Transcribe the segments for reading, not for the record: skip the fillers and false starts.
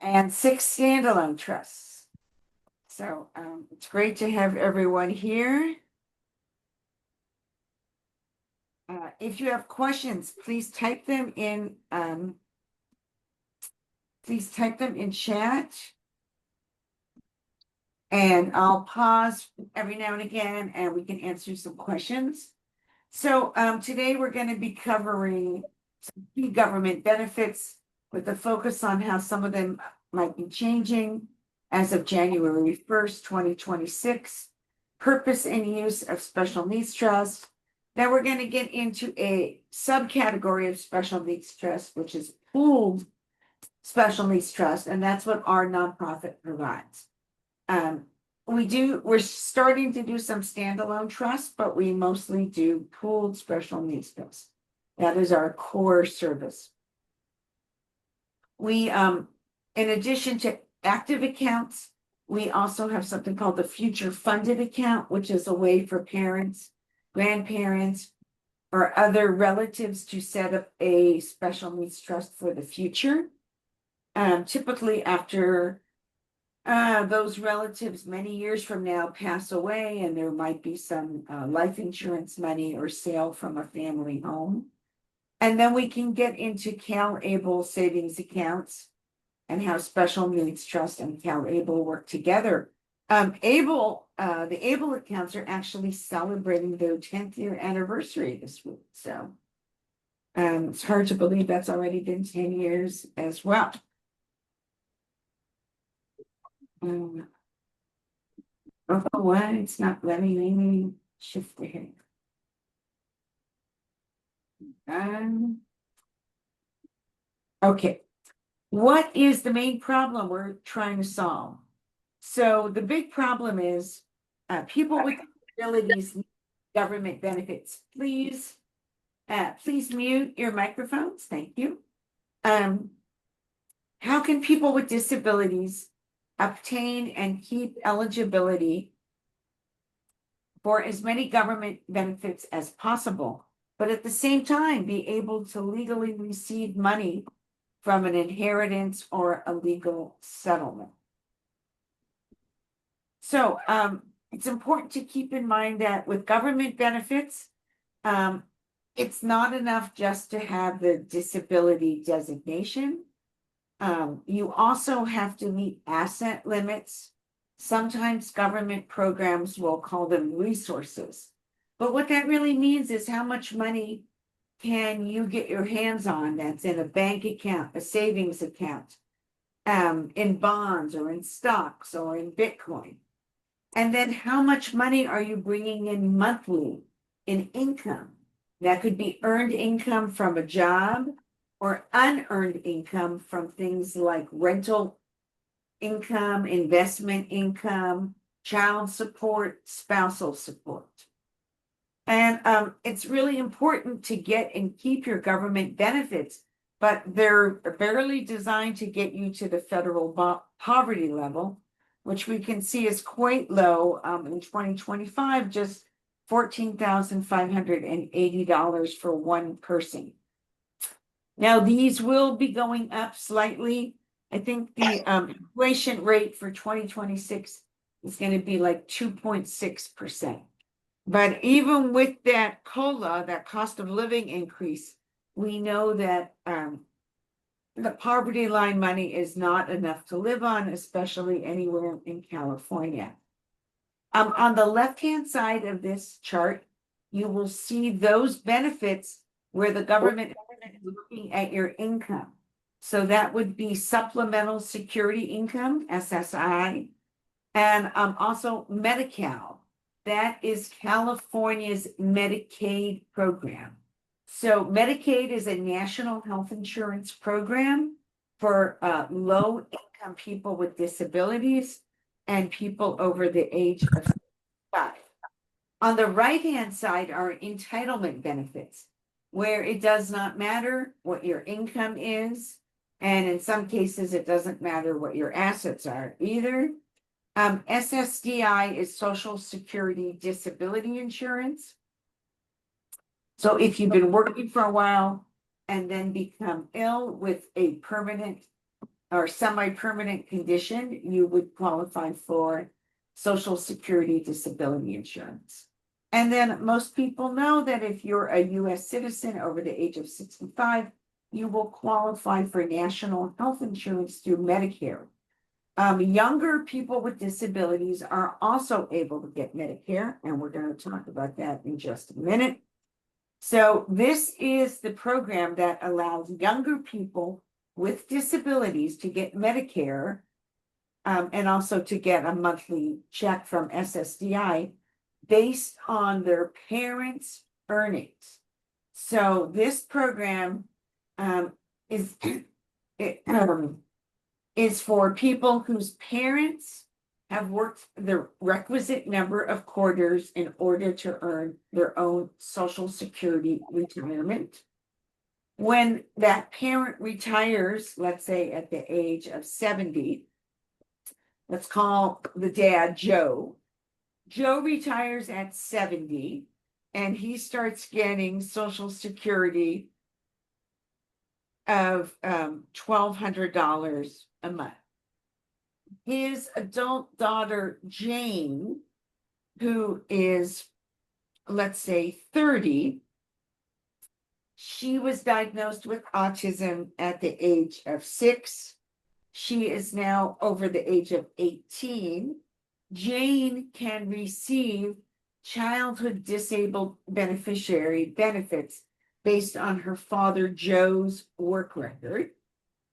and 6 standalone trusts. So it's great to have everyone here. If you have questions, please type them in. Please type them in chat. And I'll pause every now and again, and we can answer some questions. So today we're going to be covering some key government benefits with a focus on how some of them might be changing as of January 1st, 2026, purpose and use of special needs trust. Then we're going to get into a subcategory of special needs trust, which is pooled special needs trust, and that's what our nonprofit provides. We're starting to do some standalone trusts, but we mostly do pooled special needs trusts. That is our core service. We, in addition to active accounts, we also have something called the future funded account, which is a way for parents, grandparents, or other relatives to set up a special needs trust for the future. Typically after those relatives many years from now pass away, and there might be some life insurance money or sale from a family home. And then we can get into CalAble savings accounts and how special needs trust and CalAble work together. The ABLE accounts are actually celebrating their 10th year anniversary this week. So it's hard to believe that's already been 10 years as well. Oh, why it's not letting me shift the head. Okay, what is the main problem we're trying to solve? So the big problem is people with disabilities need government benefits. Please mute your microphones. Thank you. How can people with disabilities obtain and keep eligibility for as many government benefits as possible, but at the same time be able to legally receive money from an inheritance or a legal settlement? So it's important to keep in mind that with government benefits, it's not enough just to have the disability designation. You also have to meet asset limits. Sometimes government programs will call them resources. But what that really means is how much money can you get your hands on that's in a bank account, a savings account, in bonds or in stocks or in Bitcoin. And then how much money are you bringing in monthly in income? That could be earned income from a job or unearned income from things like rental income, investment income, child support, spousal support. And it's really important to get and keep your government benefits, but they're barely designed to get you to the federal poverty level, which we can see is quite low in 2025, just $14,580 for one person. Now, these will be going up slightly. I think the inflation rate for 2026 is going to be like 2.6%. But even with that COLA, that cost of living increase, we know that the poverty line money is not enough to live on, especially anywhere in California. On the left-hand side of this chart, you will see those benefits where the government is looking at your income. So that would be supplemental security income, SSI, and also Medi-Cal. That is California's Medicaid program. So Medicaid is a national health insurance program for low-income people with disabilities and people over the age of 5. On the right-hand side are entitlement benefits, where it does not matter what your income is, and in some cases, it doesn't matter what your assets are either. SSDI is Social Security Disability Insurance. So if you've been working for a while and then become ill with a permanent or semi-permanent condition, you would qualify for Social Security disability insurance. And then most people know that if you're a US citizen over the age of 65, you will qualify for national health insurance through Medicare. Younger people with disabilities are also able to get Medicare, and we're going to talk about that in just a minute. So this is the program that allows younger people with disabilities to get Medicare, and also to get a monthly check from SSDI based on their parents' earnings. So this program is is for people whose parents have worked the requisite number of quarters in order to earn their own Social Security retirement. When that parent retires, let's say at the age of 70, let's call the dad Joe. Joe retires at 70 and he starts getting Social Security of $1,200 a month. His adult daughter, Jane, who is, let's say, 30, she was diagnosed with autism at the age of 6. She is now over the age of 18. Jane can receive childhood disabled beneficiary benefits based on her father Joe's work record.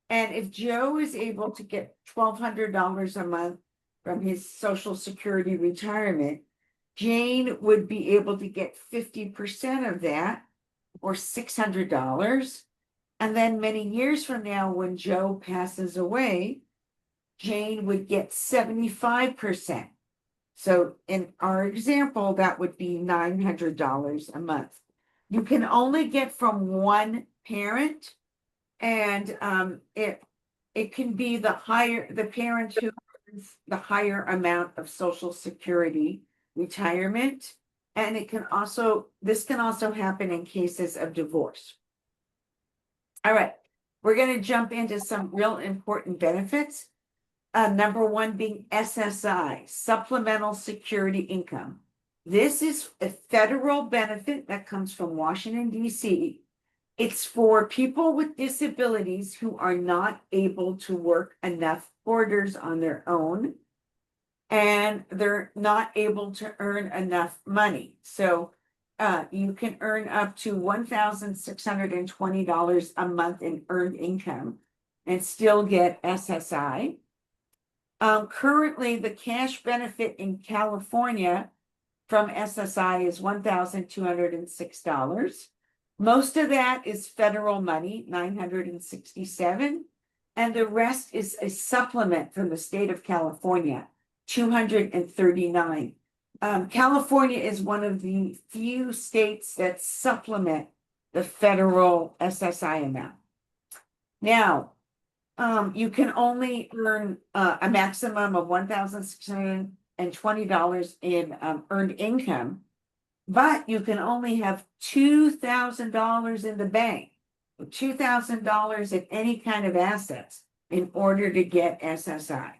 And if Joe is able to get $1,200 a month from his Social Security retirement, Jane would be able to get 50% of that, or $600. And then many years from now, when Joe passes away, Jane would get 75%. So in our example, that would be $900 a month. You can only get from one parent, and it can be the parent who earns the higher amount of Social Security retirement, and this can also happen in cases of divorce. All right, we're going to jump into some real important benefits. Number one being SSI, Supplemental Security Income. This is a federal benefit that comes from Washington, D.C. It's for people with disabilities who are not able to work enough quarters on their own, and they're not able to earn enough money. So you can earn up to $1,620 a month in earned income and still get SSI. Currently, the cash benefit in California from SSI is $1,206. Most of that is federal money, $967, and the rest is a supplement from the state of California, $239. California is one of the few states that supplement the federal SSI amount. Now, you can only earn a maximum of $1,620 in earned income, but you can only have $2,000 in the bank, $2,000 in any kind of assets in order to get SSI.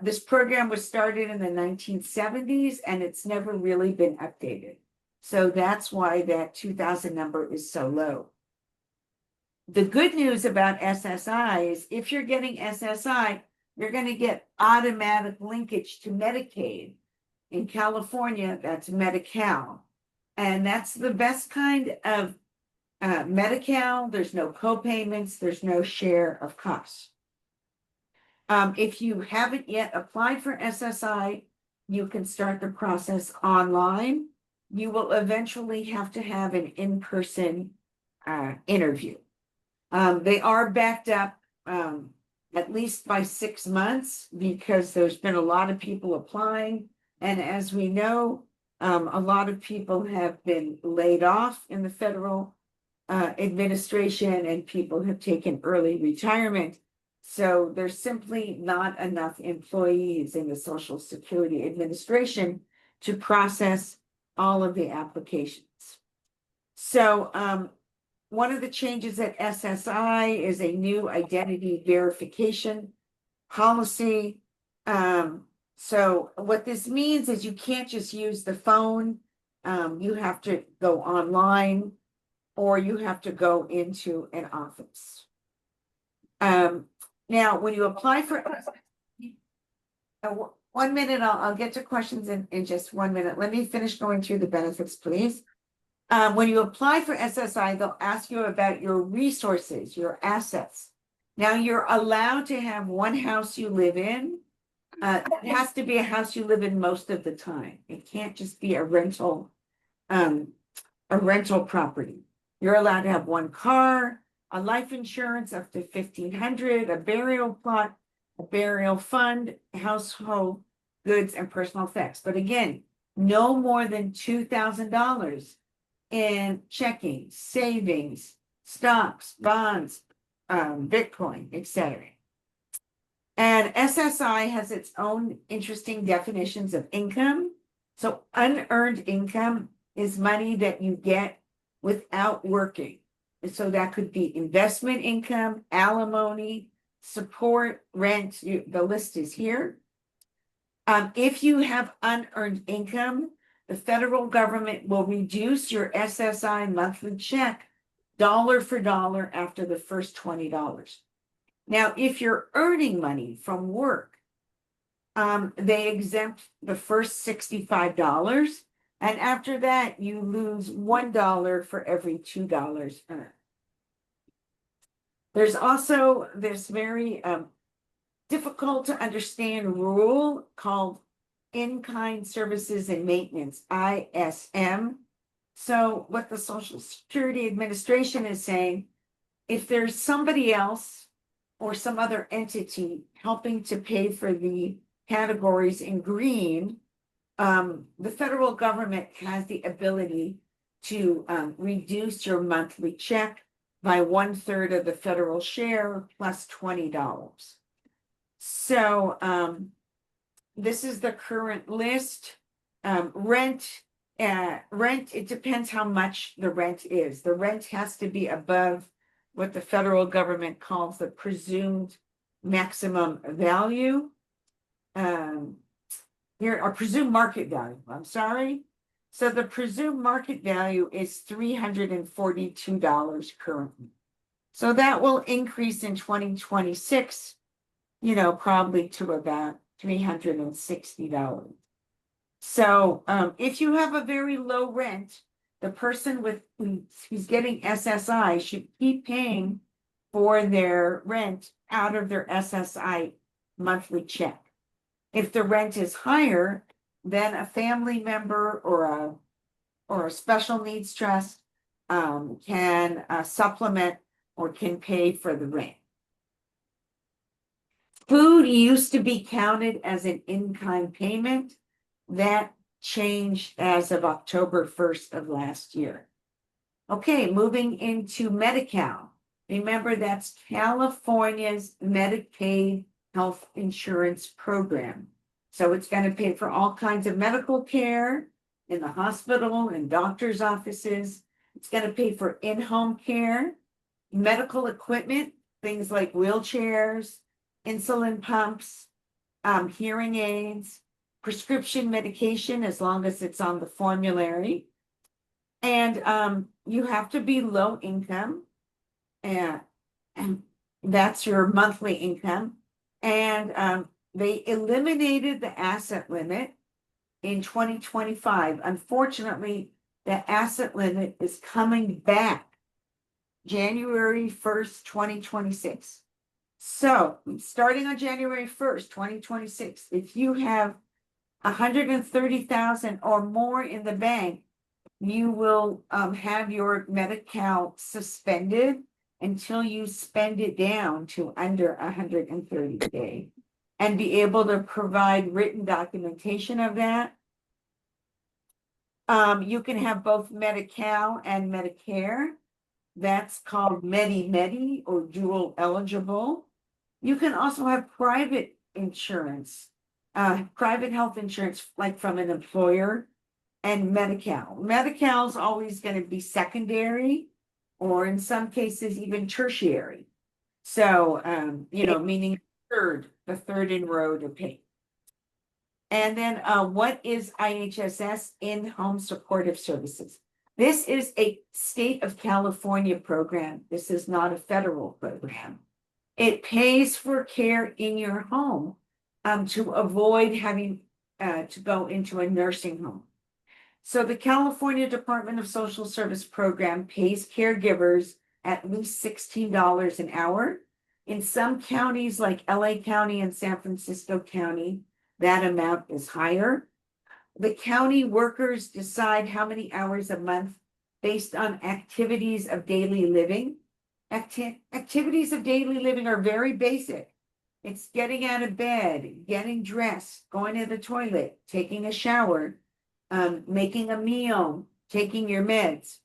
This program was started in the 1970s and it's never really been updated. So that's why that 2,000 number is so low. The good news about SSI is if you're getting SSI, you're going to get automatic linkage to Medicaid. In California, that's Medi-Cal. And that's the best kind of Medi-Cal. There's no co-payments. There's no share of costs. If you haven't yet applied for SSI, you can start the process online. You will eventually have to have an in-person interview. They are backed up at least by 6 months because there's been a lot of people applying. And as we know, a lot of people have been laid off in the federal administration and people have taken early retirement. So there's simply not enough employees in the Social Security Administration to process all of the applications. So one of the changes at SSI is a new identity verification policy. So what this means is you can't just use the phone. You have to go online or you have to go into an office. Now, when you apply for 1 minute, I'll get to questions in just 1 minute. Let me finish going through the benefits, please. When you apply for SSI, they'll ask you about your resources, your assets. Now, you're allowed to have one house you live in. It has to be a house you live in most of the time. It can't just be a rental property. You're allowed to have one car, a life insurance up to $1,500, a burial plot, a burial fund, household goods, and personal effects. But again, no more than $2,000 in checking, savings, stocks, bonds, Bitcoin, etc. And SSI has its own interesting definitions of income. So unearned income is money that you get without working. And so that could be investment income, alimony, support, rent. The list is here. If you have unearned income, the federal government will reduce your SSI monthly check dollar for dollar after the first $20. Now, if you're earning money from work, they exempt the first $65, and after that, you lose $1 for every $2 earned. There's also this very difficult to understand rule called in-kind services and maintenance, ISM. So what the Social Security Administration is saying, if there's somebody else or some other entity helping to pay for the categories in green, the federal government has the ability to reduce your monthly check by 1/3 of the federal share plus $20. So this is the current list. Rent, it depends how much the rent is. The rent has to be above what the federal government calls the presumed maximum value. Here, or presumed market value, I'm sorry. So the presumed market value is $342 currently. So that will increase in 2026, probably to about $360. So if you have a very low rent, the person who's getting SSI should keep paying for their rent out of their SSI monthly check. If the rent is higher, then a family member or a special needs trust can supplement or can pay for the rent. Food used to be counted as an in-kind payment. That changed as of October 1st of last year. Okay, moving into Medi-Cal. Remember, that's California's Medicaid health insurance program. So it's going to pay for all kinds of medical care in the hospital and doctor's offices. It's going to pay for in-home care, medical equipment, things like wheelchairs, insulin pumps, hearing aids, prescription medication, as long as it's on the formulary. And you have to be low income, and that's your monthly income. And they eliminated the asset limit in 2025. Unfortunately, the asset limit is coming back January 1st, 2026. So starting on January 1st, 2026, if you have $130,000 or more in the bank, you will have your Medi-Cal suspended until you spend it down to under 130K and be able to provide written documentation of that. You can have both Medi-Cal and Medicare. That's called Medi-Medi or dual eligible. You can also have private insurance, private health insurance, like from an employer, and Medi-Cal. Medi-Cal is always going to be secondary. or in some cases even tertiary. So, meaning the third in row to pay. And then what is IHSS, in-home supportive services? This is a state of California program. This is not a federal program. It pays for care in your home to avoid having to go into a nursing home. So the California Department of Social Service program pays caregivers at least $16 an hour. In some counties like LA County and San Francisco County, that amount is higher. The county workers decide how many hours a month based on activities of daily living. Activities of daily living are very basic. It's getting out of bed, getting dressed, going to the toilet, taking a shower, making a meal, taking your meds.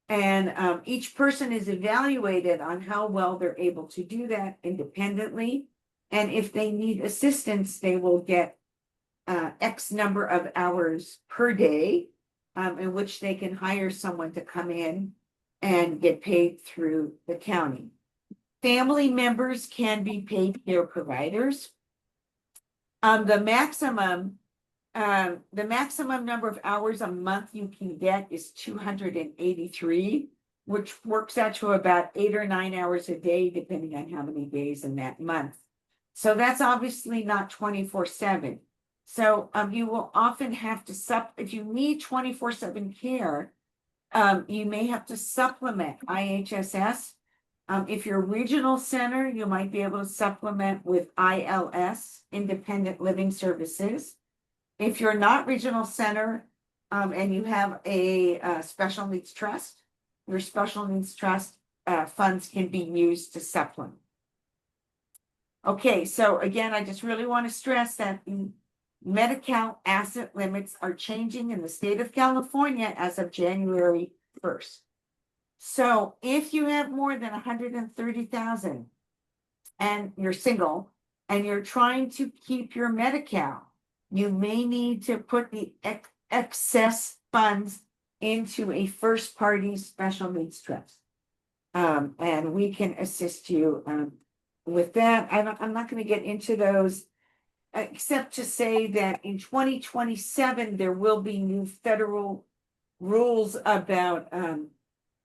And each person is evaluated on how well they're able to do that independently. And if they need assistance, they will get X number of hours per day, in which they can hire someone to come in and get paid through the county. Family members can be paid care providers. The maximum number of hours a month you can get is 283, which works out to about 8 or 9 hours a day, depending on how many days in that month. So that's obviously not 24/7. So you will often have to if you need 24/7 care, you may have to supplement IHSS. If you're a regional center, you might be able to supplement with ILS, Independent Living Services. If you're not regional center, and you have a special needs trust, your special needs trust funds can be used to supplement. Okay, so again, I just really want to stress that the Medi-Cal asset limits are changing in the state of California as of January 1st. So if you have more than 130,000 and you're single and you're trying to keep your Medi-Cal, you may need to put the excess funds into a first party special needs trust. And we can assist you with that. I'm not going to get into those, except to say that in 2027, there will be new federal rules about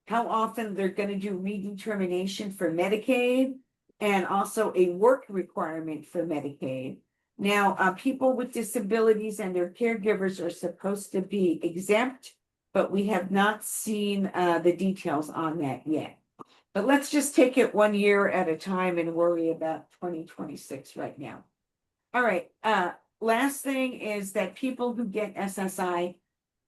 how often they're going to do redetermination for Medicaid, and also a work requirement for Medicaid. Now, people with disabilities and their caregivers are supposed to be exempt, but we have not seen the details on that yet. But let's just take it 1 year at a time and worry about 2026 right now. All right. Last thing is that people who get SSI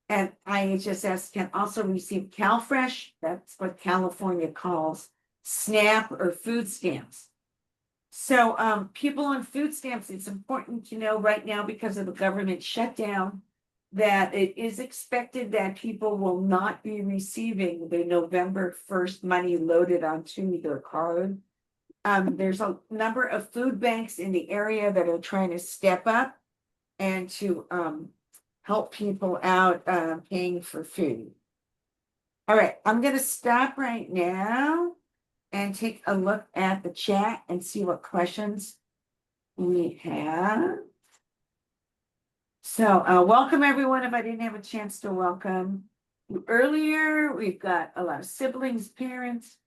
and IHSS can also receive CalFresh. That's what California calls SNAP or food stamps. So people on food stamps, it's important to know right now, because of the government shutdown, that it is expected that people will not be receiving the November 1st money loaded onto their card. There's a number of food banks in the area that are trying to step up and to help people out paying for food. All right, I'm going to stop right now and take a look at the chat and see what questions we have. So welcome everyone. If I didn't have a chance to welcome you earlier, we've got a lot of siblings, parents,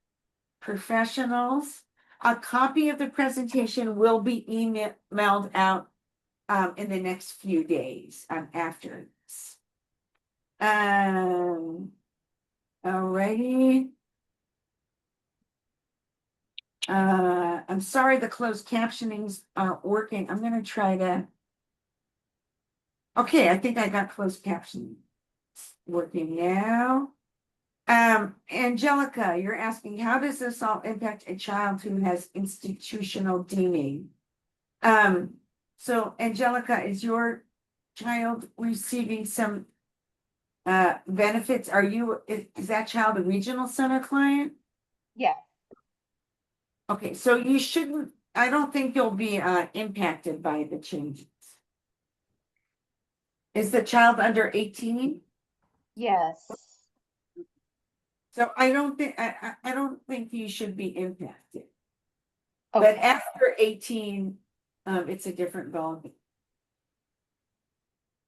professionals. A copy of the presentation will be emailed out in the next few days after this. Alrighty. I'm sorry the closed captionings aren't working. I'm going to try to. Okay, I think I got closed captioning working now. Angelica, you're asking, how does this all impact a child who has institutional deeming? So Angelica, is your child receiving some benefits? Is that child a regional center client? Yeah. Okay, so you shouldn't, I don't think you'll be impacted by the changes. Is the child under 18? Yes. So I don't think, I don't think you should be impacted. Oh. But after 18, it's a different ballgame.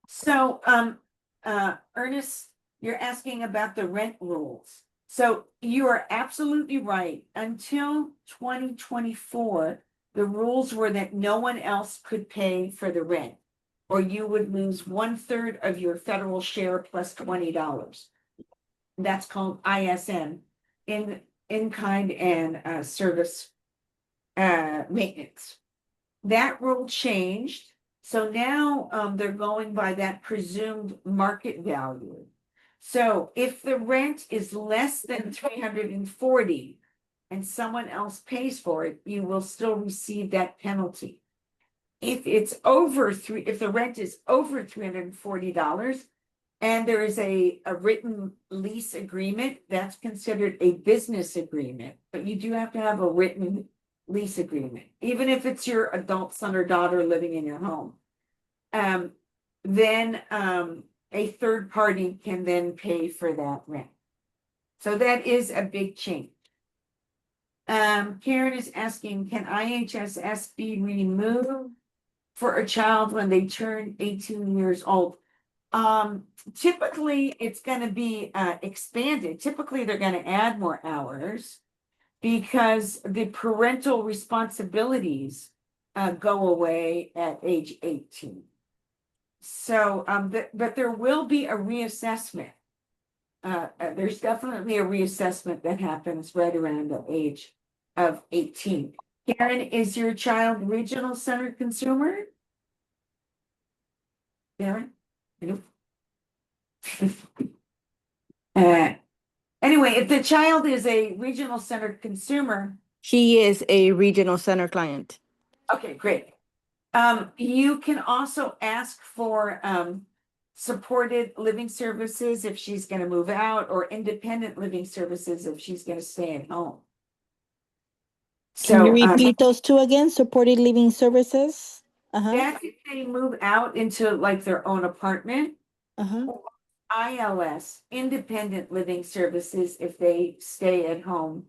So, Ernest, you're asking about the rent rules. So you are absolutely right. Until 2024, the rules were that no one else could pay for the rent, or you would lose 1/3 of your federal share plus $20. That's called ISM, in kind and service maintenance. That rule changed. So now they're going by that presumed market value. So if the rent is less than 340 and someone else pays for it, you will still receive that penalty. If it's over if the rent is over $340 and there is a written lease agreement, that's considered a business agreement, but you do have to have a written lease agreement, even if it's your adult son or daughter living in your home. Then a third party can then pay for that rent. So that is a big change. Karen is asking, can IHSS be removed for a child when they turn 18 years old? Typically it's going to be expanded. Typically they're going to add more hours because the parental responsibilities go away at age 18. So, but there will be a reassessment. There's definitely a reassessment that happens right around the age of 18. Karen, is your child regional center consumer? Karen? Nope. Anyway, if the child is a regional center consumer, She is a regional center client. okay, great. You can also ask for supported living services if she's going to move out, or independent living services if she's going to stay at home. Can you So repeat those two again? Supported living services? that's if they move out into like their own apartment. ILS, independent living services, if they stay at home,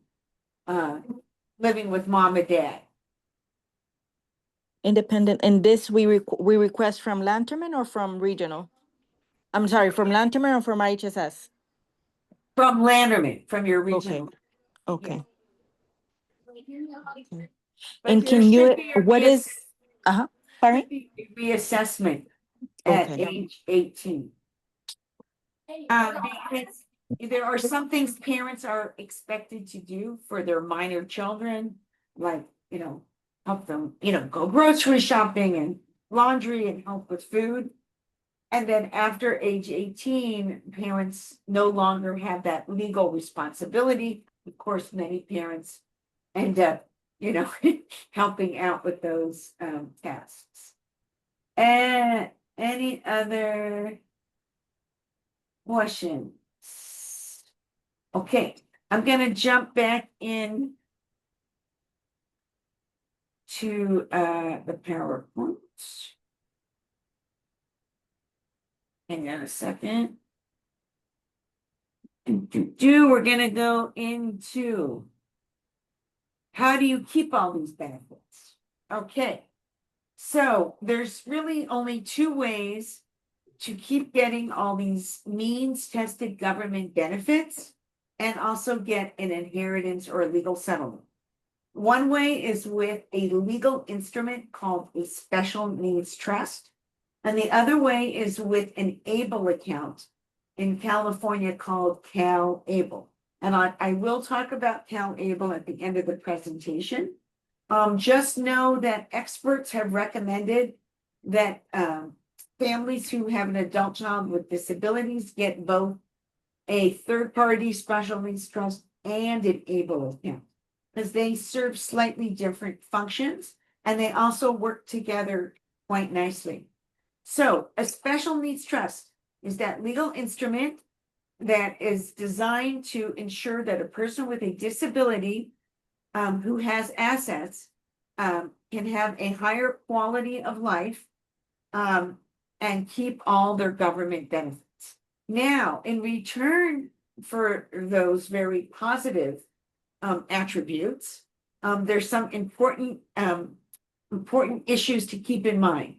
living with mom and dad. Independent, and this we request from Lanterman or from regional? I'm sorry, from Lanterman or from IHSS? From Landerman, from your regional. Okay. But And there can you, should be a what is, pardon? should be a reassessment at Okay. age 18. Because there are some things parents are expected to do for their minor children, like, help them, go grocery shopping and laundry and help with food. And then after age 18, parents no longer have that legal responsibility. Of course, many parents end up, helping out with those tasks. And any other questions? Okay, I'm gonna jump back in to the PowerPoint. Hang on a second. We're gonna go into how do you keep all these benefits? Okay, so there's really only two ways to keep getting all these means-tested government benefits and also get an inheritance or a legal settlement. One way is with a legal instrument called a special needs trust, and the other way is with an ABLE account in California called CalAble. And I will talk about CalAble at the end of the presentation. Just know that experts have recommended that families who have an adult child with disabilities get both a third-party special needs trust and an ABLE account, because they serve slightly different functions and they also work together quite nicely. So a special needs trust is that legal instrument that is designed to ensure that a person with a disability who has assets can have a higher quality of life and keep all their government benefits. Now, in return for those very positive attributes, there's some important issues to keep in mind.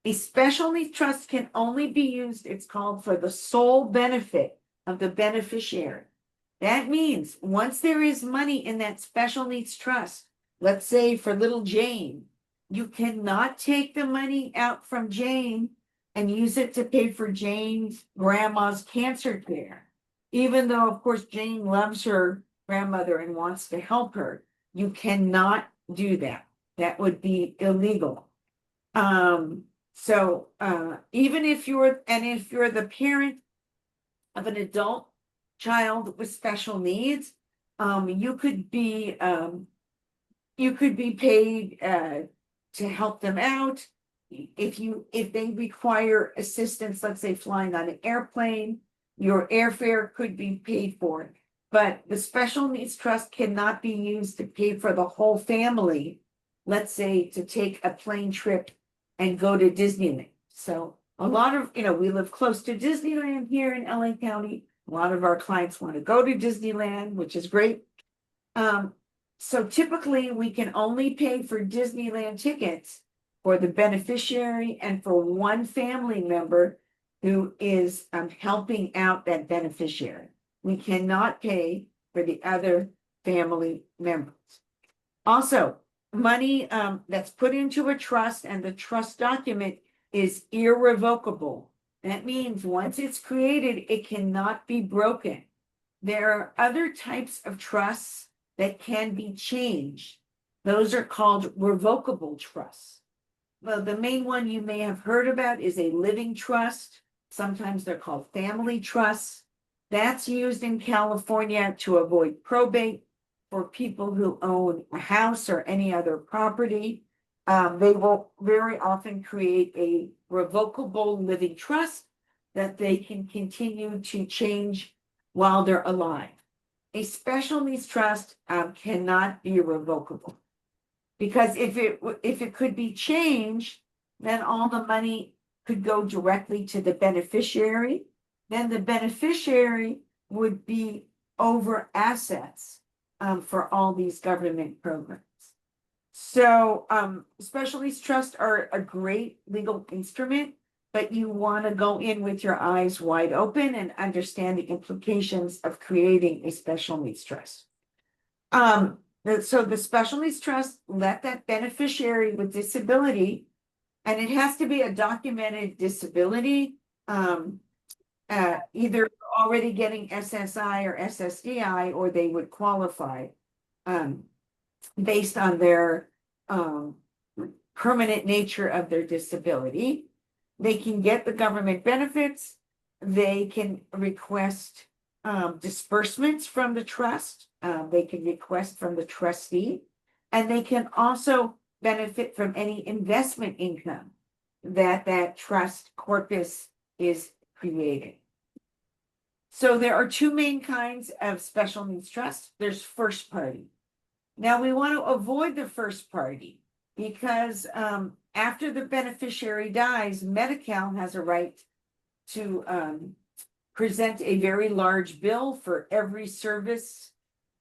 A special needs trust can only be used, it's called, for the sole benefit of the beneficiary. That means once there is money in that special needs trust, let's say for little Jane, you cannot take the money out from Jane and use it to pay for Jane's grandma's cancer care. Even though, of course, Jane loves her grandmother and wants to help her, you cannot do that. That would be illegal. So even if you're the parent of an adult child with special needs, you could be paid to help them out. If they require assistance, let's say flying on an airplane, your airfare could be paid for. But the special needs trust cannot be used to pay for the whole family, let's say to take a plane trip and go to Disneyland. So a lot of, we live close to Disneyland here in LA County. A lot of our clients want to go to Disneyland, which is great. So typically we can only pay for Disneyland tickets for the beneficiary and for one family member who is helping out that beneficiary. We cannot pay for the other family members. Also, money that's put into a trust and the trust document is irrevocable. That means once it's created, it cannot be broken. There are other types of trusts that can be changed. Those are called revocable trusts. Well, the main one you may have heard about is a living trust. Sometimes they're called family trusts. That's used in California to avoid probate for people who own a house or any other property. They will very often create a revocable living trust that they can continue to change while they're alive. A special needs trust cannot be revocable, because if it could be changed, then all the money could go directly to the beneficiary. Then the beneficiary would be over assets for all these government programs. So special needs trusts are a great legal instrument, but you want to go in with your eyes wide open and understand the implications of creating a special needs trust. So the special needs trust, let that beneficiary with disability, and it has to be a documented disability, either already getting SSI or SSDI, or they would qualify based on their permanent nature of their disability. They can get the government benefits. They can request disbursements from the trust. They can request from the trustee, and they can also benefit from any investment income that trust corpus is creating. So there are two main kinds of special needs trusts. There's first party. Now we want to avoid the first party because after the beneficiary dies, Medi-Cal has a right to present a very large bill for every service,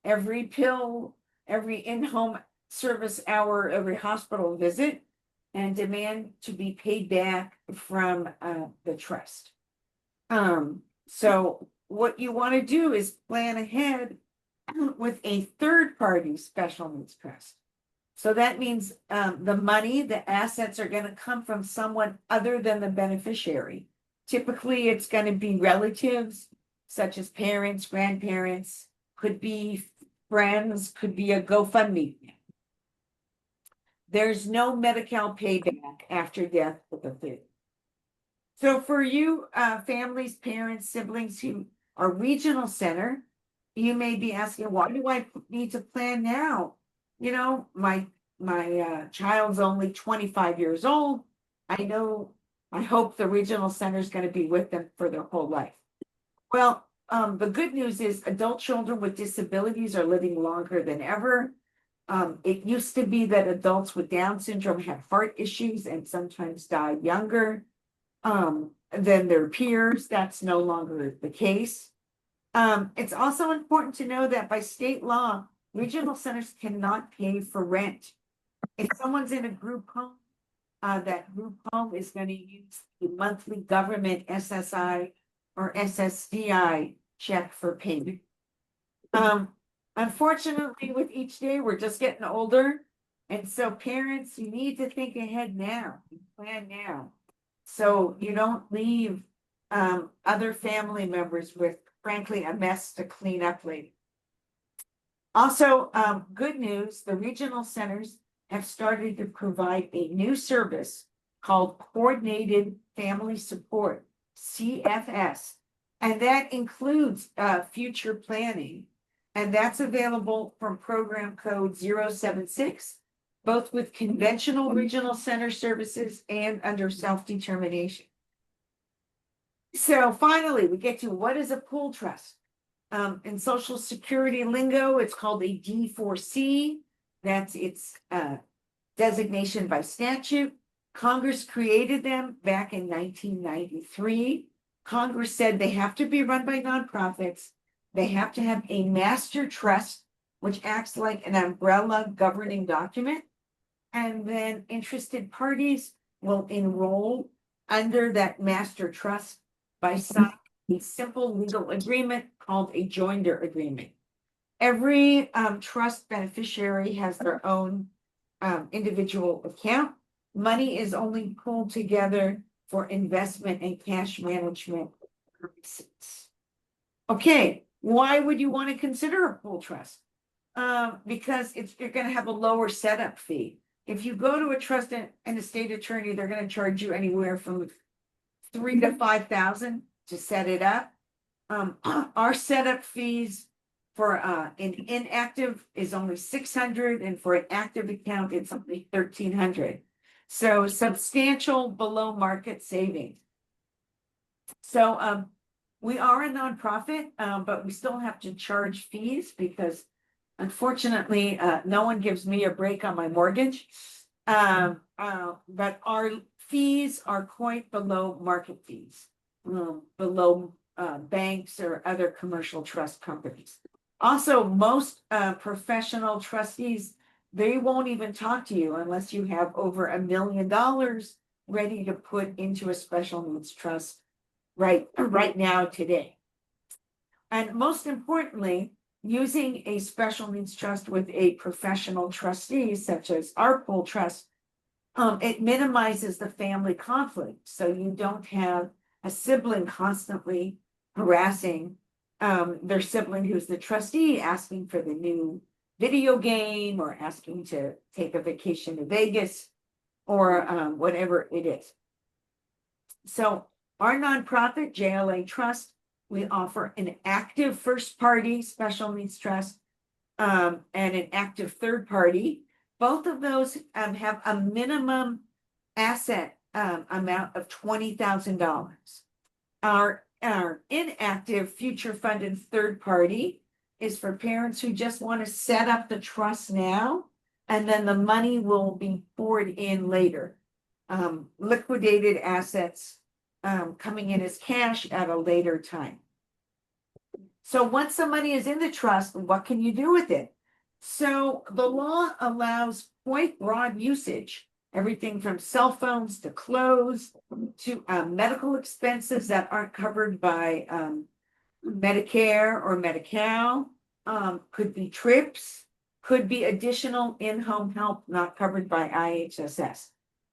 every pill, every in-home service hour, every hospital visit, and demand to be paid back from the trust. So what you want to do is plan ahead with a third-party special needs trust. So that means the money, the assets are going to come from someone other than the beneficiary. Typically, it's going to be relatives, such as parents, grandparents, could be friends, could be a GoFundMe. There's no Medi-Cal payback after death with a third. So for you, families, parents, siblings who are regional center, you may be asking, why do I need to plan now? You know, my child's only 25 years old. I hope the regional center is going to be with them for their whole life. Well, the good news is adult children with disabilities are living longer than ever. It used to be that adults with Down syndrome had heart issues and sometimes died younger than their peers. That's no longer the case. It's also important to know that by state law, regional centers cannot pay for rent. If someone's in a group home, that group home is gonna use the monthly government SSI or SSDI check for payment. Unfortunately, with each day, we're just getting older. And so parents, you need to think ahead now, plan now. So you don't leave other family members with frankly a mess to clean up later. Also, good news, the regional centers have started to provide a new service called Coordinated Family Support, CFS. And that includes future planning. And that's available from program code 076, both with conventional regional center services and under self-determination. So finally, we get to what is a pool trust? In Social Security lingo, it's called a D4C. That's its designation by statute. Congress created them back in 1993. Congress said they have to be run by nonprofits. They have to have a master trust, which acts like an umbrella governing document. And then interested parties will enroll under that master trust by signing a simple legal agreement called a joinder agreement. Every trust beneficiary has their own individual account. Money is only pulled together for investment and cash management purposes. Okay, why would you want to consider a pool trust? Because you're going to have a lower setup fee. If you go to a trust and estate attorney, they're going to charge you anywhere from $3,000 to $5,000 to set it up. Our setup fees for an inactive is only $600, and for an active account, it's only $1,300. So substantial below market savings. So we are a nonprofit, but we still have to charge fees because unfortunately, no one gives me a break on my mortgage. But our fees are quite below market fees, below banks or other commercial trust companies. Also, most professional trustees, they won't even talk to you unless you have over $1 million ready to put into a special needs trust right now today. And most importantly, using a special needs trust with a professional trustee, such as our pool trust, it minimizes the family conflict. So you don't have a sibling constantly harassing their sibling who's the trustee, asking for the new video game or asking to take a vacation to Vegas or whatever it is. So our nonprofit, JLA Trust, we offer an active first party special needs trust and an active third party. Both of those have a minimum asset amount of $20,000. Our inactive future funded third party is for parents who just want to set up the trust now, and then the money will be poured in later. Liquidated assets coming in as cash at a later time. So once the money is in the trust, what can you do with it? So the law allows quite broad usage, everything from cell phones to clothes to medical expenses that aren't covered by Medicare or Medi-Cal, could be trips, could be additional in-home help not covered by IHSS.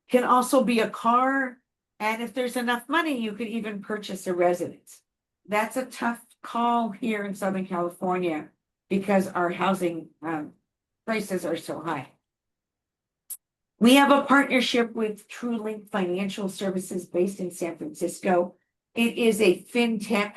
Can also be a car, and if there's enough money, you could even purchase a residence. That's a tough call here in Southern California because our housing prices are so high. We have a partnership with TrueLink Financial Services based in San Francisco. It is a fintech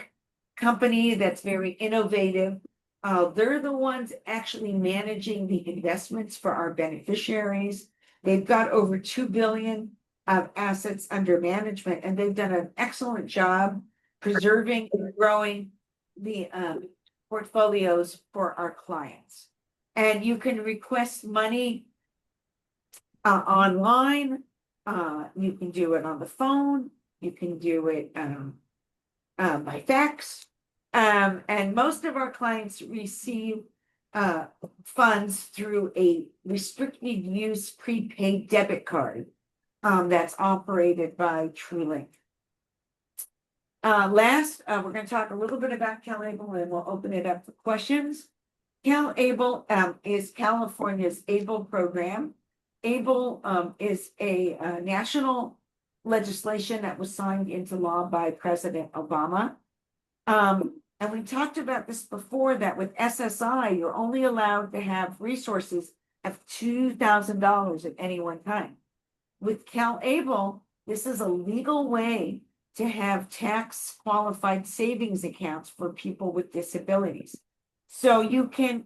company that's very innovative. They're the ones actually managing the investments for our beneficiaries. They've got over $2 billion of assets under management, and they've done an excellent job preserving and growing the portfolios for our clients. And you can request money online. You can do it on the phone. You can do it by fax. And most of our clients receive funds through a restricted use prepaid debit card that's operated by TrueLink. Last, we're going to talk a little bit about CalAble, and we'll open it up for questions. CalAble is California's ABLE program. ABLE is a national legislation that was signed into law by President Obama. And we talked about this before, that with SSI, you're only allowed to have resources of $2,000 at any one time. With CalAble, this is a legal way to have tax qualified savings accounts for people with disabilities. So you can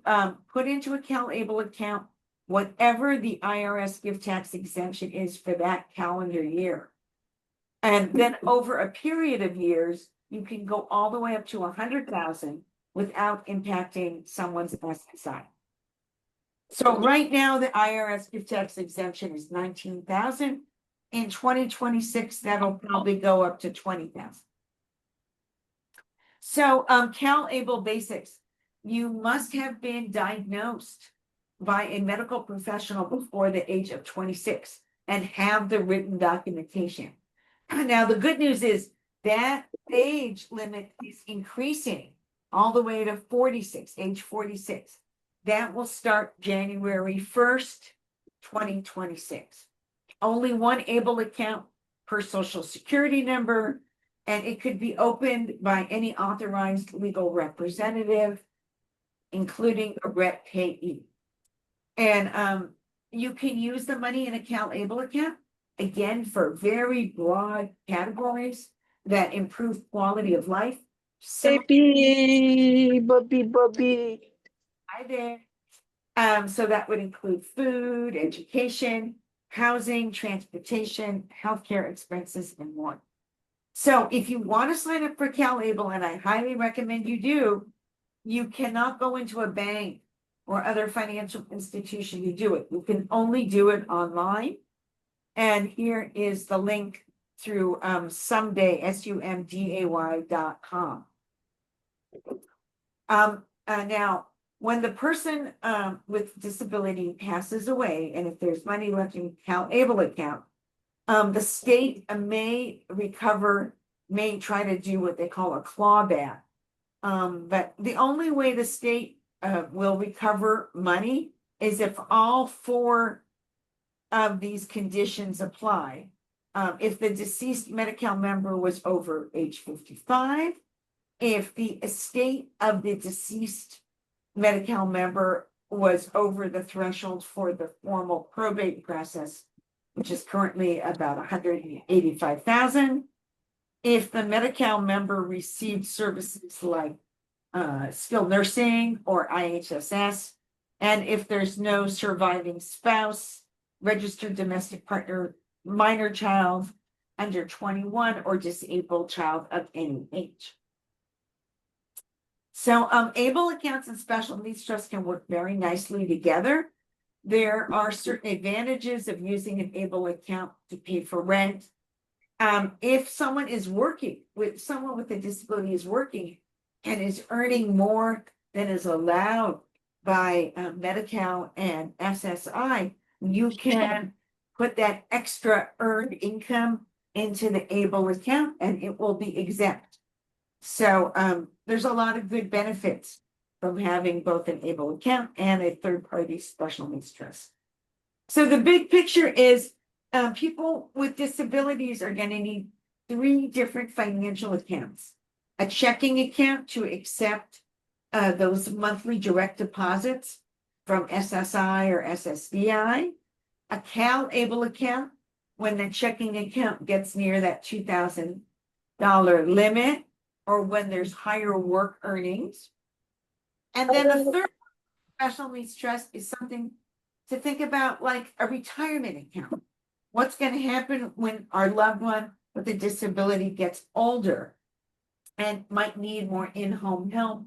put into a CalAble account whatever the IRS gift tax exemption is for that calendar year. And then over a period of years, you can go all the way up to 100,000 without impacting someone's SSI. So right now, the IRS gift tax exemption is 19,000. In 2026, that'll probably go up to 20,000. So CalAble basics, you must have been diagnosed by a medical professional before the age of 26 and have the written documentation. Now, the good news is that age limit is increasing all the way to 46, age 46. That will start January 1st, 2026. Only one ABLE account per social security number, and it could be opened by any authorized legal representative, including a rep payee. And you can use the money in a CalAble account, again, for very broad categories that improve quality of life. Baby, Bobby. Hi there. So that would include food, education, housing, transportation, healthcare expenses, and more. So if you want to sign up for CalAble, and I highly recommend you do, you cannot go into a bank or other financial institution to do it. You can only do it online. And here is the link through Sumday, SUMDAY.com. Now, when the person with disability passes away, and if there's money left in CalAble account, the state may try to do what they call a clawback. But the only way the state will recover money is if all 4 of these conditions apply. If the deceased Medi-Cal member was over age 55, if the estate of the deceased Medi-Cal member was over the threshold for the formal probate process, which is currently about 185,000. If the Medi-Cal member received services like skilled nursing or IHSS, and if there's no surviving spouse, registered domestic partner, minor child under 21, or disabled child of any age. So ABLE accounts and special needs trusts can work very nicely together. There are certain advantages of using an ABLE account to pay for rent. If someone is working, someone with a disability is working and is earning more than is allowed by Medi-Cal and SSI, you can put that extra earned income into the ABLE account and it will be exempt. So there's a lot of good benefits from having both an ABLE account and a third-party special needs trust. So the big picture is people with disabilities are going to need 3 different financial accounts. A checking account to accept those monthly direct deposits from SSI or SSDI, a CalAble account when the checking account gets near that $2,000 limit, or when there's higher work earnings. And then the third special needs trust is something to think about, like a retirement account. What's going to happen when our loved one with a disability gets older and might need more in-home help,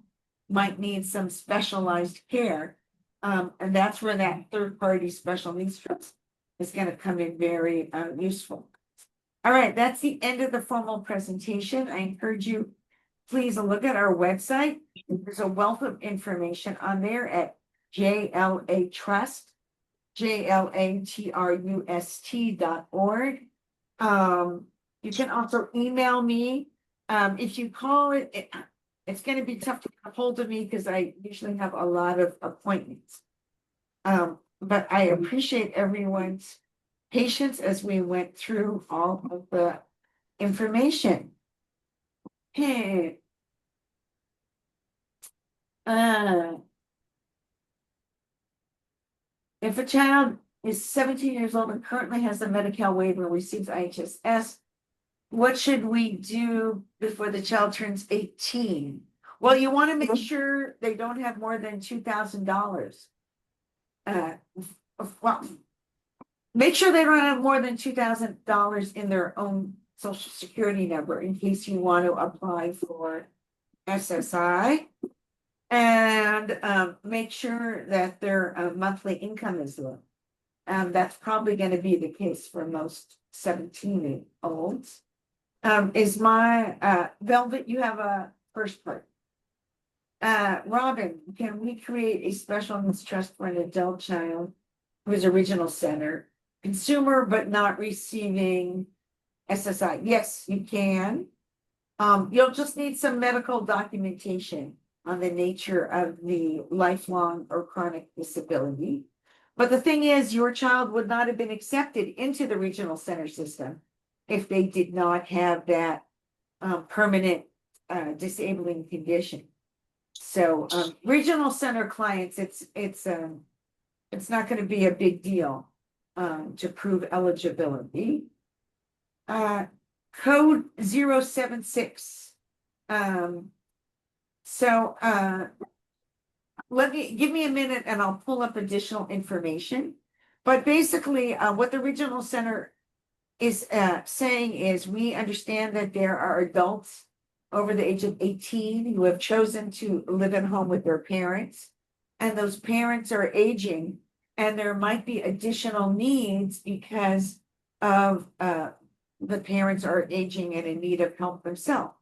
might need some specialized care. And that's where that third-party special needs trust is going to come in very useful. All right, that's the end of the formal presentation. I encourage you please look at our website. There's a wealth of information on there at JLA Trust, JLATRUST.org. You can also email me. If you call it's gonna be tough to get a hold of me because I usually have a lot of appointments. But I appreciate everyone's patience as we went through all of the information. Okay. If a child is 17 years old and currently has the Medi-Cal waiver and receives IHSS, what should we do before the child turns 18? Well, you want to make sure they don't have more than $2,000. Well, make sure they don't have more than $2,000 in their own social security number in case you want to apply for SSI. And make sure that their monthly income is low. That's probably going to be the case for most 17-year-olds. Is my Velvet, you have a first part. Robin, can we create a special needs trust for an adult child who is a regional center consumer but not receiving SSI? Yes, you can. You'll just need some medical documentation on the nature of the lifelong or chronic disability. But the thing is, your child would not have been accepted into the regional center system if they did not have that permanent disabling condition. So regional center clients, it's not going to be a big deal to prove eligibility. Code 076. Give me a minute and I'll pull up additional information. But basically, what the regional center is saying is we understand that there are adults over the age of 18 who have chosen to live at home with their parents, and those parents are aging, and there might be additional needs because of the parents are aging and in need of help themselves.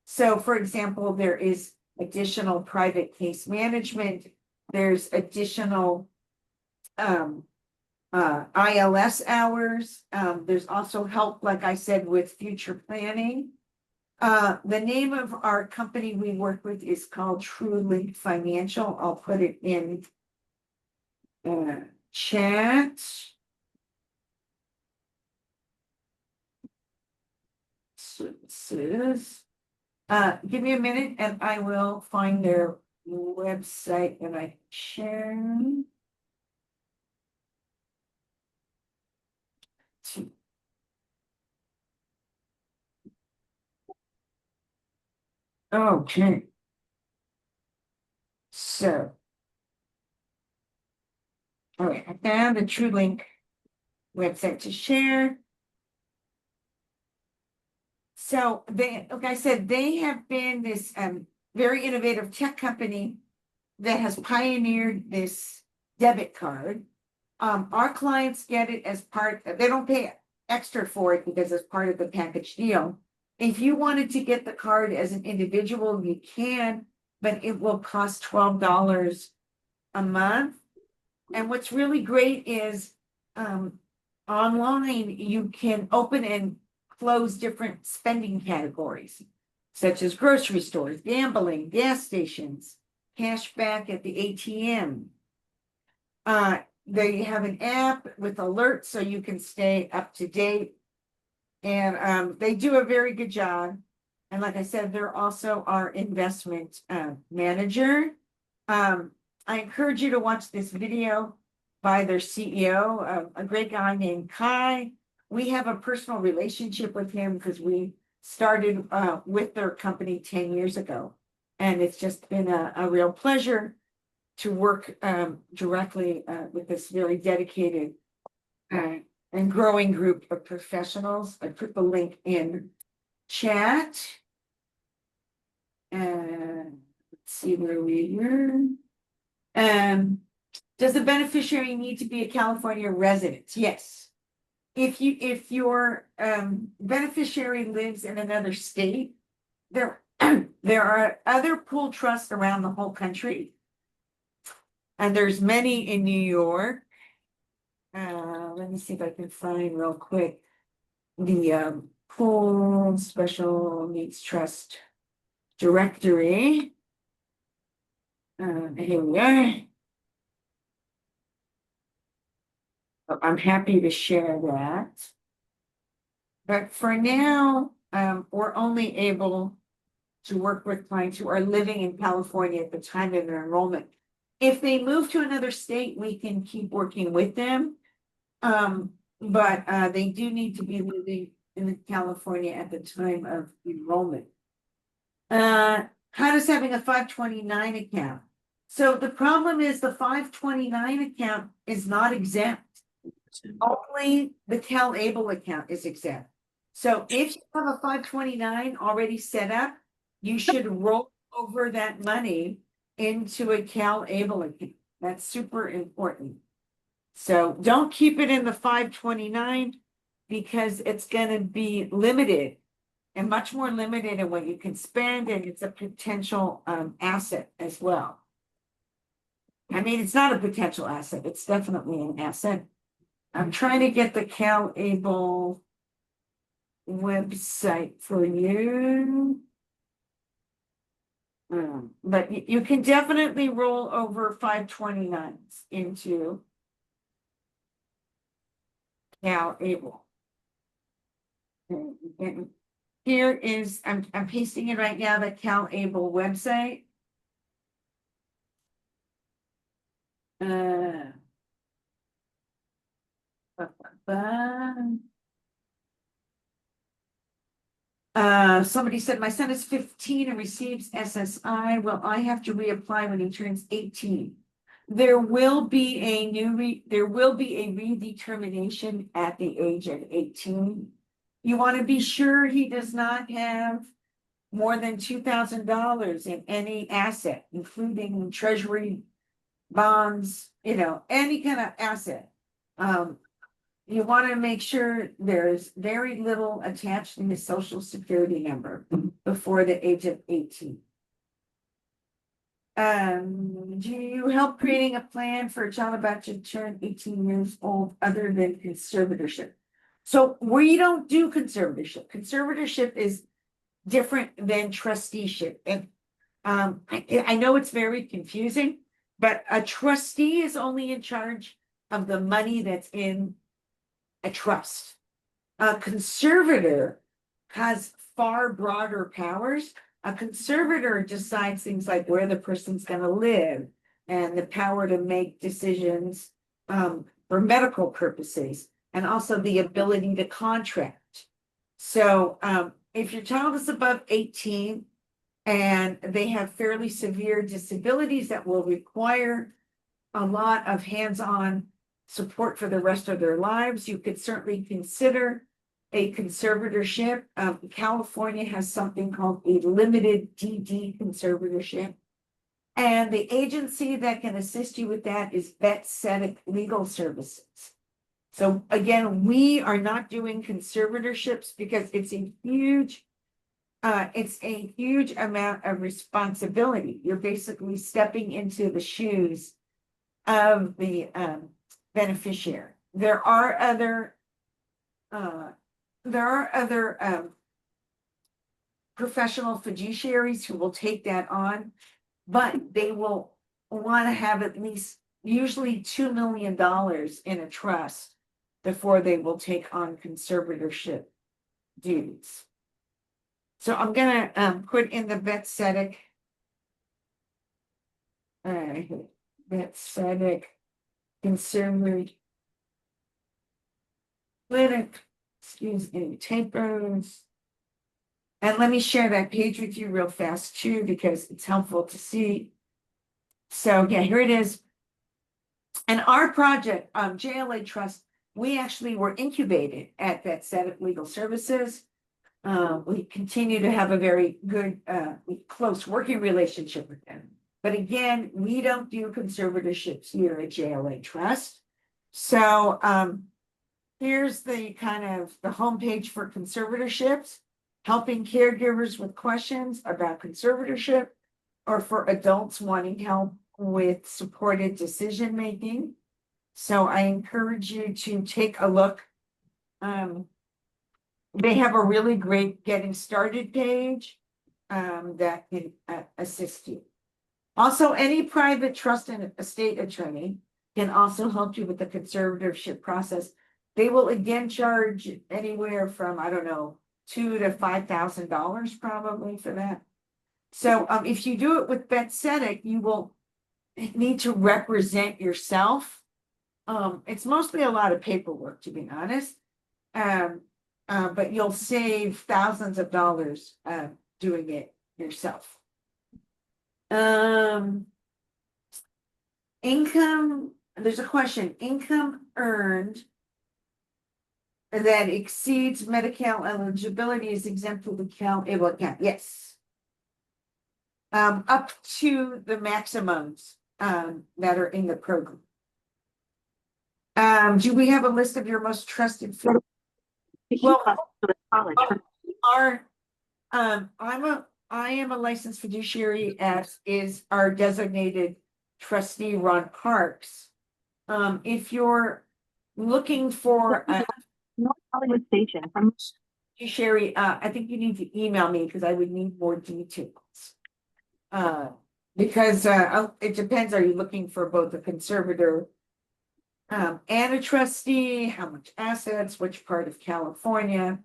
So, for example, there is additional private case management. There's additional ILS hours. There's also help, like I said, with future planning. The name of our company we work with is called TrueLink Financial. I'll put it in chat. Give me a minute and I will find their website and I share. Okay. So. All right, I found the TrueLink website to share. So they, like I said, they have been this very innovative tech company that has pioneered this debit card. Our clients get it as part, they don't pay extra for it because it's part of the package deal. If you wanted to get the card as an individual, you can, but it will cost $12 a month. And what's really great is online, you can open and close different spending categories, such as grocery stores, gambling, gas stations, cash back at the ATM. They have an app with alerts so you can stay up to date. And they do a very good job. And like I said, they're also our investment manager. I encourage you to watch this video by their CEO, a great guy named Kai. We have a personal relationship with him because we started with their company 10 years ago. And it's just been a real pleasure to work directly with this very dedicated and growing group of professionals. I put the link in chat. And let's see where we were. Does the beneficiary need to be a California resident? Yes. If your beneficiary lives in another state, they're There are other pool trusts around the whole country. And there's many in New York. Let me see if I can find real quick the pool special needs trust directory. Here we are. I'm happy to share that. But for now, we're only able to work with clients who are living in California at the time of their enrollment. If they move to another state, we can keep working with them. But they do need to be living in California at the time of enrollment. How does having a 529 account? So the problem is the 529 account is not exempt. Only the CalAble account is exempt. So if you have a 529 already set up, you should roll over that money into a CalAble account. That's super important. So don't keep it in the 529 because it's going to be limited and much more limited in what you can spend, and it's a potential asset as well. I mean, it's not a potential asset, it's definitely an asset. I'm trying to get the CalAble website for you. But you can definitely roll over 529s into CalAble. And here is, I'm pasting it right now, the CalAble website. Somebody said, my son is 15 and receives SSI. Well, I have to reapply when he turns 18. There will be a redetermination at the age of 18. You want to be sure he does not have more than $2,000 in any asset, including treasury bonds, any kind of asset. You want to make sure there's very little attached in his social security number before the age of 18. Do you help creating a plan for a child about to turn 18 years old other than conservatorship? So we don't do conservatorship. Conservatorship is different than trusteeship. And I know it's very confusing, but a trustee is only in charge of the money that's in a trust. A conservator has far broader powers. A conservator decides things like where the person's going to live and the power to make decisions for medical purposes, and also the ability to contract. So if your child is above 18 and they have fairly severe disabilities that will require a lot of hands-on support for the rest of their lives, you could certainly consider a conservatorship. California has something called a limited DD conservatorship. And the agency that can assist you with that is Vet-Cedic Legal Services. So again, we are not doing conservatorships because it's a huge amount of responsibility. You're basically stepping into the shoes of the beneficiary. There are other professional fiduciaries who will take that on, but they will want to have at least usually $2 million in a trust before they will take on conservatorship duties. So I'm gonna put in the Vet-Cedic, Vet-Cedic conservatorship clinic, excuse me, tapers. And let me share that page with you real fast too, because it's helpful to see. So yeah, here it is. And our project, JLA Trust, we actually were incubated at Vet-Cedic Legal Services. We continue to have a very good, close working relationship with them. But again, we don't do conservatorships here at JLA Trust. So here's the kind of the homepage for conservatorships. helping caregivers with questions about conservatorship, or for adults wanting help with supported decision-making. So I encourage you to take a look. They have a really great getting started page that can assist you. Also, any private trust and estate attorney can also help you with the conservatorship process. They will again charge anywhere from, I don't know, $2,000 to $5,000 probably for that. So if you do it with Bethsedic, you will need to represent yourself. It's mostly a lot of paperwork, to be honest. But you'll save thousands of dollars doing it yourself. Income, there's a question, income earned that exceeds Medi-Cal eligibility is exempt from the able account, yes. Up to the maximums that are in the program. Do we have a list of your most trusted? Well, I am a licensed fiduciary, as is our designated trustee, Ron Parks. If you're looking for North Hollywood Station from fiduciary, I think you need to email me because I would need more details. Because it depends, are you looking for both a conservator and a trustee, how much assets, which part of California?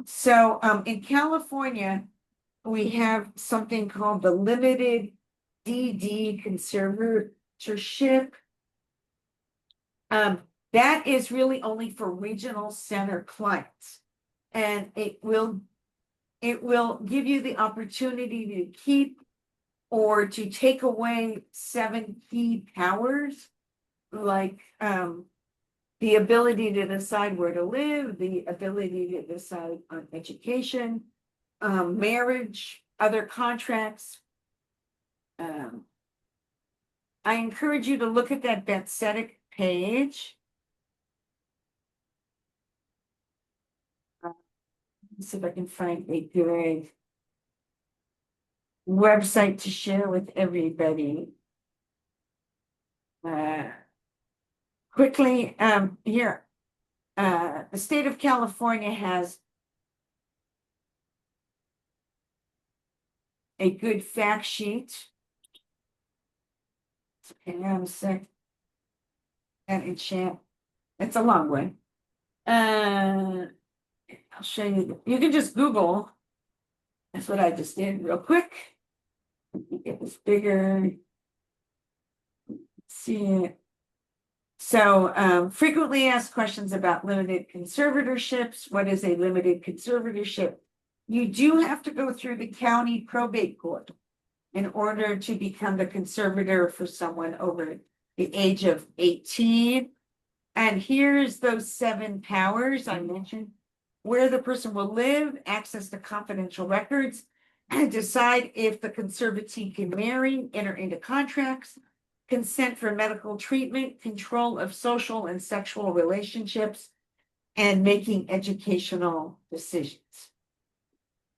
So in California, we have something called the limited DD conservatorship. That is really only for regional center clients, and it will give you the opportunity to keep or to take away 7 key powers, like the ability to decide where to live, the ability to decide on education, marriage, other contracts. I encourage you to look at that Bethsedic page. Let's see if I can find a good website to share with everybody. Quickly, here, the state of California has a good fact sheet. Hang on a sec. And in chat. It's a long way. I'll show you. You can just Google. That's what I just did real quick. Get this bigger. See it. So frequently asked questions about limited conservatorships. What is a limited conservatorship? You do have to go through the county probate court in order to become the conservator for someone over the age of 18. And here's those 7 powers I mentioned: where the person will live, access to confidential records, and decide if the conservatee can marry, enter into contracts, consent for medical treatment, control of social and sexual relationships, and making educational decisions.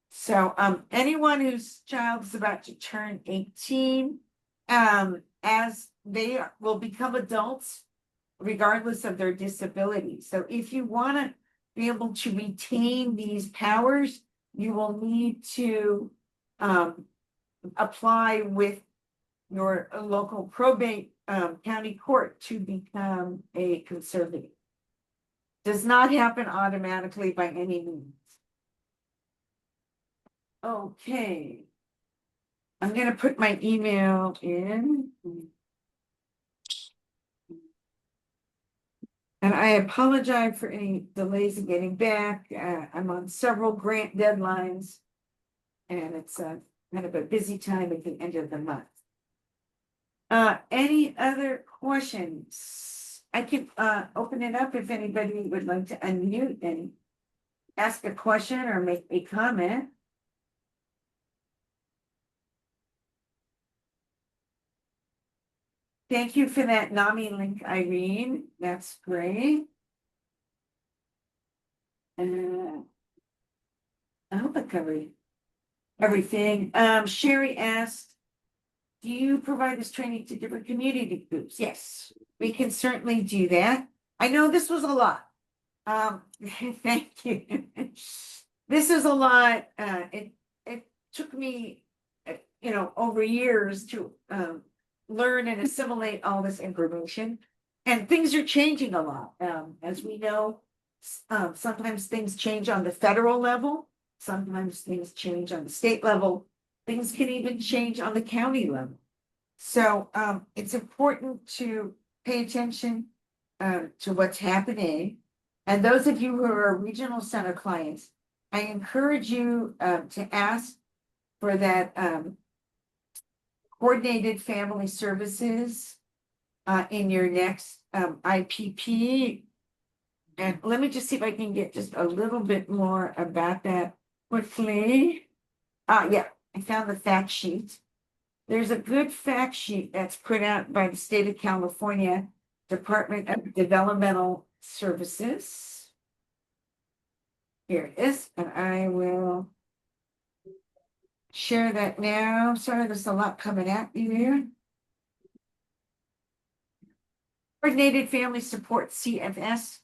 So anyone whose child is about to turn 18, as they will become adults, regardless of their disability. So if you want to be able to retain these powers, you will need to apply with your local probate county court to become a conservator. Does not happen automatically by any means. Okay. I'm going to put my email in. And I apologize for any delays in getting back. I'm on several grant deadlines, and it's kind of a busy time at the end of the month. Any other questions? I can open it up if anybody would like to unmute and ask a question or make a comment. Thank you for that NAMI link, Irene. That's great. hope I covered everything. Sherry asked, do you provide this training to different community groups? Yes, we can certainly do that. I know this was a lot. Thank you. This is a lot. It took me, over years to learn and assimilate all this information. And things are changing a lot. As we know, sometimes things change on the federal level, sometimes things change on the state level, things can even change on the county level. So it's important to pay attention to what's happening. And those of you who are regional center clients, I encourage you to ask for that coordinated family services in your next IPP. And let me just see if I can get just a little bit more about that quickly. Yeah, I found the fact sheet. There's a good fact sheet that's put out by the state of California Department of Developmental Services. Here it is, and I will share that now. Sorry, there's a lot coming at you here. Coordinated Family Support, CFS.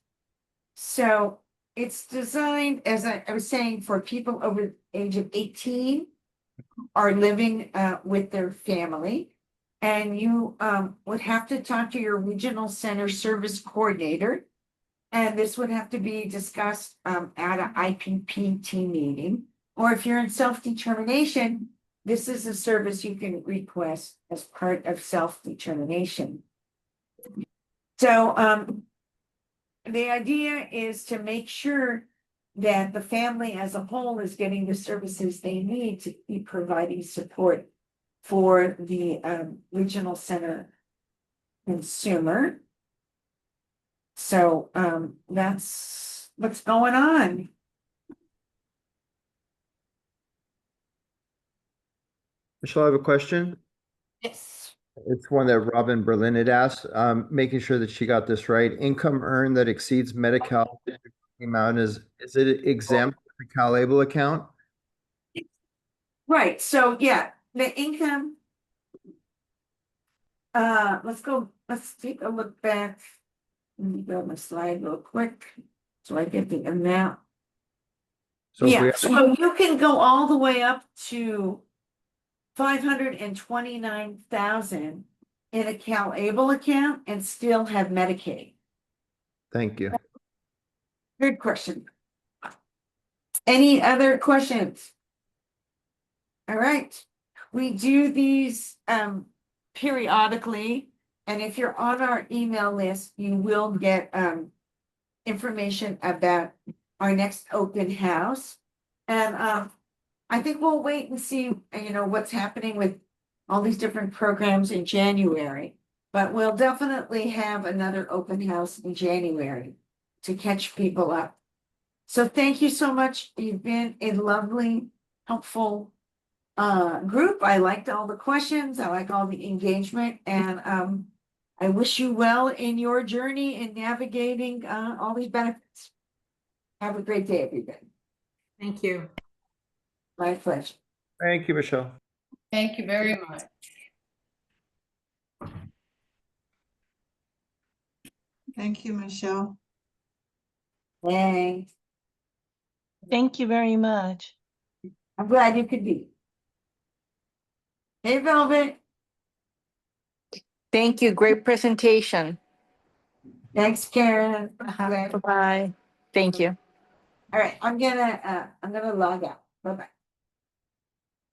So it's designed, as I was saying, for people over the age of 18 are living with their family. And you would have to talk to your regional center service coordinator. And this would have to be discussed at an IPP team meeting. Or if you're in self-determination, this is a service you can request as part of self-determination. So the idea is to make sure that the family as a whole is getting the services they need to be providing support for the regional center consumer. So that's what's going on. Michelle, I have a question. Yes. It's one that Robin Berlin had asked, making sure that she got this right. Income earned that exceeds Medi-Cal amount is it exempt from the CalAble account? Right, so yeah, the income. Let's take a look back. Let me go my slide real quick, so I get the amount. So if we Yeah, have- so you can go all the way up to 529,000 in a CalAble account and still have Medicaid. Thank you. Good question. Any other questions? All right, we do these periodically, and if you're on our email list, you will get information about our next open house. And I think we'll wait and see, what's happening with all these different programs in January. But we'll definitely have another open house in January to catch people up. So thank you so much. You've been a lovely, helpful group. I liked all the questions. I like all the engagement, and I wish you well in your journey in navigating all these benefits. Have a great day, everybody. Thank you. My pleasure. Thank you, Michelle. Thank you very much. Thank you, Michelle. Thanks. Thank you very much. I'm glad you could be. Hey, Velvet. Thank you. Great presentation. Thanks, Karen. Glad- Bye-bye. Thank you. All right, I'm gonna log out. Bye-bye.